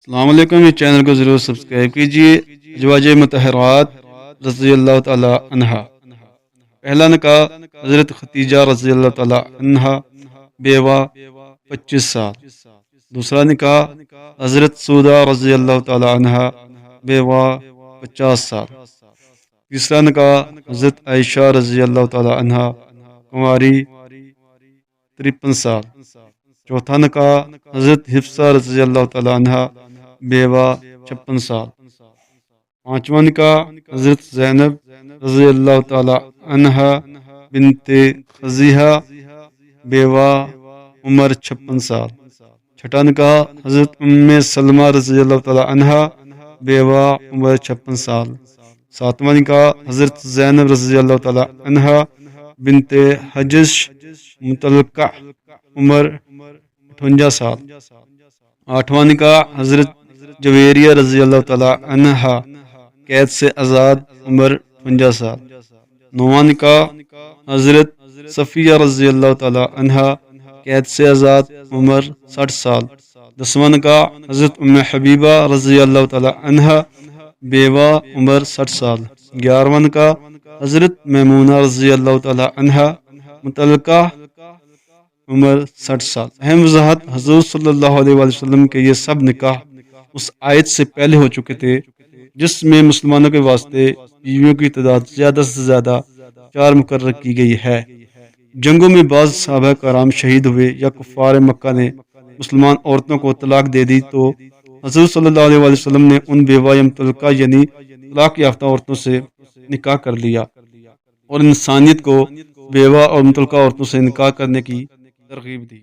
السلام علیکم، اس چینل کو ضرور سبسکرائب کیجیے۔ ازواج مطہرات رضی اللہ تعالی عنہا۔ پہلا نکاح حضرت ختیجہ رضی اللہ تعالی عنہا، بیوہ 25 سال۔ دوسرا نکاح حضرت سودہ رضی اللہ تعالی عنہا، بیوہ 50 سال۔ تیسرا نکاح حضرت عائشہ رضی اللہ تعالی عنہا، کنواری 53 سال۔ چوتھا نکاح حضرت حفصہ رضی اللہ تعالی عنہا، بیوہ 56 سال۔ پانچواں نکاح حضرت زینب رضی اللہ تعالی عنہا بنت خزیحہ، بیوہ عمر 56 سال۔ چھٹا نکاح حضرت ام سلمہ رضی اللہ تعالی عنہا، بیوہ عمر 56 سال۔ ساتواں نکاح حضرت زینب رضی اللہ تعالی عنہا بنت حجش، مطلقہ، عمر 58 سال۔ آٹھواں نکاح حضرت جویریہ رضی اللہ تعالی عنہا، قید سے آزاد، عمر 58 سال۔ نواں نکاح حضرت صفیہ رضی اللہ تعالی عنہا، قید سے آزاد، عمر 60 سال۔ دسواں نکاح حضرت ام حبیبہ رضی اللہ تعالی عنہا، بیوہ، عمر 60 سال۔ گیارہواں نکاح حضرت میمونہ رضی اللہ تعالی عنہا، مطلقہ، عمر 60 سال۔ اہم وضاحت: حضور صلی اللہ علیہ وآلہ وسلم کے یہ سب نکاح اس آیت سے پہلے ہو چکے تھے جس میں مسلمانوں کے واسطے بیویوں کی تعداد زیادہ سے زیادہ 4 مقرر کی گئی ہے۔ جنگوں میں بعض صحابہ کرام شہید ہوئے یا کفار مکہ نے مسلمان عورتوں کو طلاق دے دی تو حضور صلی اللہ علیہ وآلہ وسلم نے ان بیوہ یا مطلقہ یعنی طلاق یافتہ عورتوں سے نکاح کر لیا اور انسانیت کو بیوہ اور مطلقہ عورتوں سے نکاح کرنے کی ترغیب دی۔